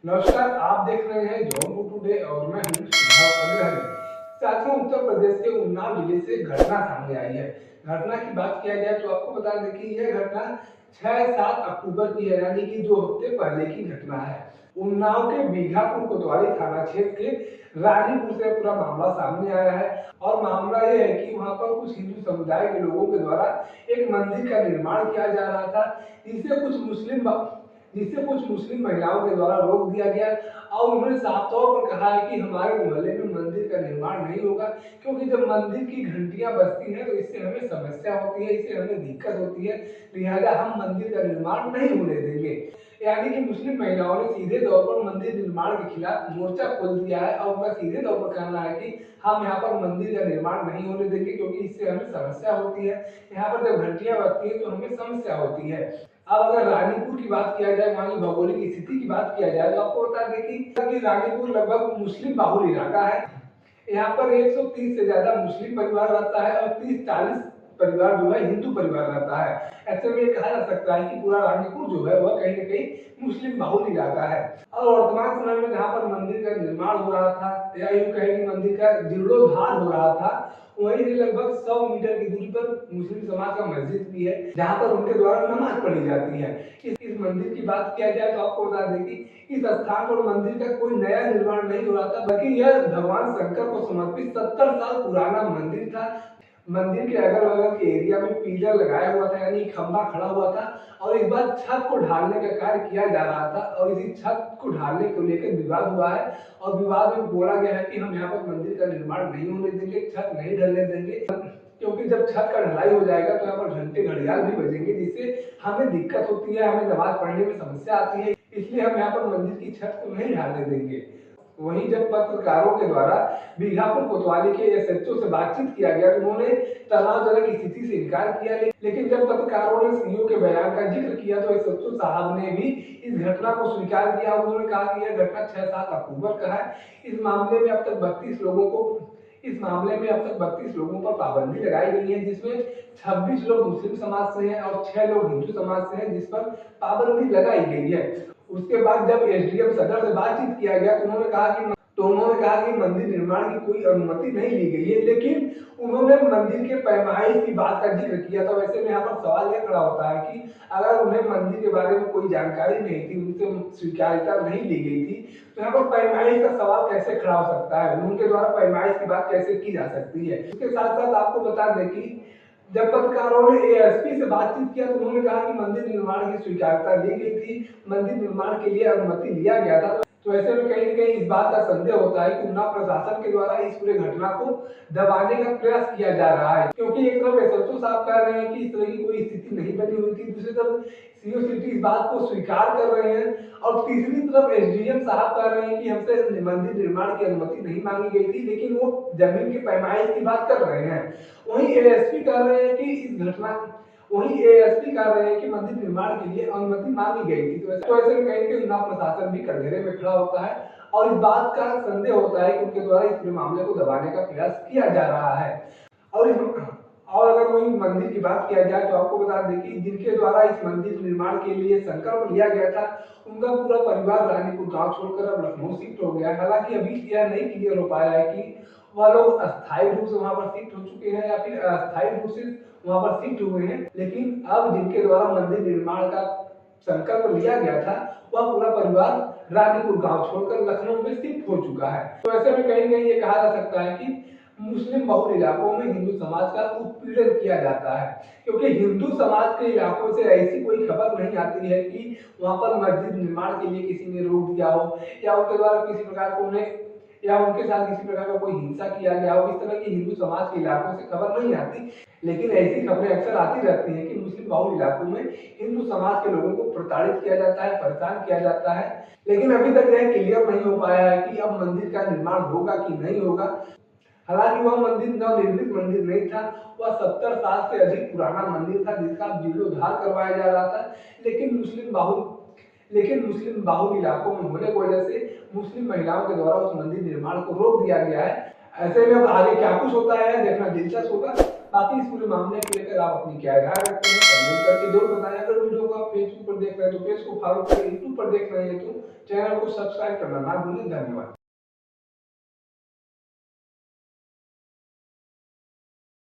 नमस्कार, आप देख रहे हैं जौनपुर टुडे और मैं हूं सुभाष अग्रहरि। साथियों, उत्तर प्रदेश के उन्नाव जिले से घटना सामने आई है। घटना की बात किया जाए तो आपको बता दें कि यह घटना 6-7 अक्टूबर की है, यानी कि 2 हफ्ते पहले की घटना है। उन्नाव के बीघापुर कोतवाली थाना क्षेत्र के रानीपुर से पूरा मामला सामने आया है। और मामला यह है कि वहां पर कुछ हिंदू समुदाय के लोगों के द्वारा एक मंदिर का निर्माण किया जा रहा था, जिसे कुछ मुस्लिम महिलाओं के द्वारा रोक दिया गया। और उन्होंने साफ तौर पर कहा है कि हमारे मोहल्ले में मंदिर का निर्माण नहीं होगा, क्योंकि जब मंदिर की घंटियां बजती हैं तो इससे हमें समस्या होती है, इससे हमें दिक्कत होती है, लिहाजा हम मंदिर का निर्माण नहीं होने देंगे। यानी कि मुस्लिम महिलाओं ने सीधे तौर पर मंदिर निर्माण के खिलाफ मोर्चा खोल दिया है और उनका सीधे तौर पर कहना है कि हम यहाँ पर मंदिर का निर्माण नहीं होने देंगे, क्योंकि इससे हमें समस्या होती है। यहाँ पर जब घंटियां बजती है तो हमें समस्या होती है। अब अगर रानीपुर की बात किया जाए, वहाँ की भौगोलिक स्थिति की बात किया जाए, तो आपको बता दें कि रानीपुर लगभग मुस्लिम बाहुल इलाका है। यहाँ पर 130 से ज्यादा मुस्लिम परिवार रहता है और 30-40 परिवार जो है हिंदू परिवार रहता है। ऐसे में कहा जा सकता है कि पूरा रानीपुर जो है वह कहीं न कहीं मुस्लिम बाहुल इलाका है। और वर्तमान समय में जहाँ पर मंदिर का निर्माण हो रहा था, या यूं कहें कि मंदिर का जीर्णोद्धार हो रहा था, वहीं से लगभग 100 मीटर की दूरी पर मुस्लिम समाज का मस्जिद भी है, जहाँ पर उनके द्वारा नमाज पढ़ी जाती है। इस मंदिर की बात किया जाए तो आपको बता दें कि इस स्थान पर मंदिर का कोई नया निर्माण नहीं हो रहा था, बल्कि यह भगवान शंकर को समर्पित 70 साल पुराना मंदिर था। मंदिर के अगल बगल के एरिया में पिलर लगाया हुआ था, यानी खंभा खड़ा हुआ था, और इस बार छत को ढालने का कार्य किया जा रहा था। और इसी छत को ढालने को लेकर विवाद हुआ है, और विवाद में बोला गया है कि हम यहाँ पर मंदिर का निर्माण नहीं होने देंगे, छत नहीं ढलने देंगे, क्योंकि जब छत का ढलाई हो जाएगा तो यहाँ पर घंटे घड़ियाल भी बजेंगे, जिससे हमें दिक्कत होती है, हमें नमाज पढ़ने में समस्या आती है, इसलिए हम यहाँ पर मंदिर की छत को नहीं ढालने देंगे। वहीं जब पत्रकारों के द्वारा बीघापुर कोतवाली के एसएचओ से बातचीत किया गया तो उन्होंने तनावजनक स्थिति से इनकार किया, लेकिन जब पत्रकारों ने सीओ के बयान का जिक्र किया तो एसएचओ साहब ने भी इस घटना को स्वीकार किया। उन्होंने कहा कि यह घटना 6-7 अक्टूबर का है। इस मामले में अब तक 32 लोगों पर पाबंदी लगाई गई है, जिसमें 26 लोग मुस्लिम समाज से हैं और 6 लोग हिंदू समाज से हैं, जिस पर पाबंदी लगाई गई है। उसके बाद जब एसडीएम सदर से बातचीत किया गया तो उन्होंने कहा कि मंदिर निर्माण की कोई अनुमति नहीं ली गई है, लेकिन उन्होंने मंदिर के पैमाइश की बात का जिक्र किया। तो वैसे में यहाँ पर सवाल यह खड़ा होता है कि अगर उन्हें मंदिर के बारे में कोई जानकारी नहीं थी, उनसे स्वीकार्यता नहीं ली गई थी, तो यहाँ पर पैमाइश का सवाल कैसे खड़ा हो सकता है, उनके द्वारा पैमाइश की बात कैसे की जा सकती है। इसके साथ साथ आपको बता दें कि जब पत्रकारों ने एएसपी से बातचीत किया तो उन्होंने कहा कि मंदिर निर्माण की स्वीकार्यता ली गई थी, मंदिर निर्माण के लिए अनुमति लिया गया था। तो ऐसे में कहीं न कहीं इस बात का संदेह होता है कि उन्नाव प्रशासन के द्वारा इस पूरे घटना को दबाने का प्रयास किया जा रहा है, क्योंकि एक तरफ एसएचओ साहब कह रहे हैं कि इस तरह की कोई स्थिति नहीं बनी हुई थी, दूसरी तरफ सीओ सिटी इस बात को स्वीकार कर रहे हैं, और तीसरी तरफ एसडीएम साहब कह रहे हैं कि हमसे मंदिर निर्माण की अनुमति नहीं मांगी गई थी, लेकिन वो जमीन के पैमाइश की बात कर रहे हैं। वहीं एएसपी कह रहे हैं कि मंदिर निर्माण के लिए अनुमति मांगी गई थी। तो ऐसे में कहीं उन्नाव प्रशासन भी कटघरे में खड़ा होता है, और इस बात का संदेह होता है कि उनके द्वारा इस पूरे मामले को दबाने का प्रयास किया जा रहा है। और अगर वही मंदिर की बात किया जाए तो आपको बता दें कि जिनके द्वारा इस मंदिर निर्माण के लिए संकल्प लिया गया था, उनका पूरा परिवार रानीपुर गांव छोड़कर अब लखनऊ शिफ्ट हो गया। हालांकि अभी यह नहीं क्लियर हो पाया है कि वह लोग अस्थायी रूप से वहां पर शिफ्ट हो चुके हैं या फिर अस्थायी रूप से वहां पर शिफ्ट हुए हैं, लेकिन अब जिनके द्वारा मंदिर निर्माण का संकल्प लिया गया था, वह पूरा परिवार रानीपुर गांव छोड़कर लखनऊ में शिफ्ट हो चुका है। तो ऐसे में कहीं कहीं ये कहा जा सकता है कि मुस्लिम बहुल इलाकों में हिंदू समाज का उत्पीड़न किया जाता है, क्योंकि हिंदू समाज के इलाकों से ऐसी कोई खबर नहीं आती है कि वहां पर मस्जिद निर्माण के लिए किसी ने रोक दिया हो, या उनके द्वारा किसी प्रकार को या उनके साथ किसी प्रकार का कोई हिंसा किया गया हो। इस तरह की हिंदू समाज के इलाकों से खबर नहीं आती, लेकिन ऐसी खबरें अक्सर आती रहती हैं कि मुस्लिम बहुल इलाकों में हिंदू समाज के लोगों को प्रताड़ित किया जाता है, परेशान किया जाता है। लेकिन अभी तक यह क्लियर नहीं हो पाया है कि अब मंदिर का निर्माण होगा कि नहीं होगा। हालांकि वह मंदिर नवनिर्मित मंदिर नहीं था, वह 70 साल से अधिक पुराना मंदिर था, जिसका जीर्णोद्धार करवाया जा रहा था, लेकिन मुस्लिम बाहुल इलाकों में होने की वजह से मुस्लिम महिलाओं के द्वारा उस मंदिर निर्माण को रोक दिया गया है। ऐसे में अब आगे क्या कुछ होता है देखना दिलचस्प होगा। बाकी इस पूरे मामले को लेकर आप अपनी क्या राय रखते हैं? कमेंट करके जरूर बताएं। अगर वीडियो को आप फेसबुक पर देख रहे हैं तो पेज को फॉलो करें, यूट्यूब पर देख रहे हैं तो चैनल को सब्सक्राइब करना ना भूलें। धन्यवाद।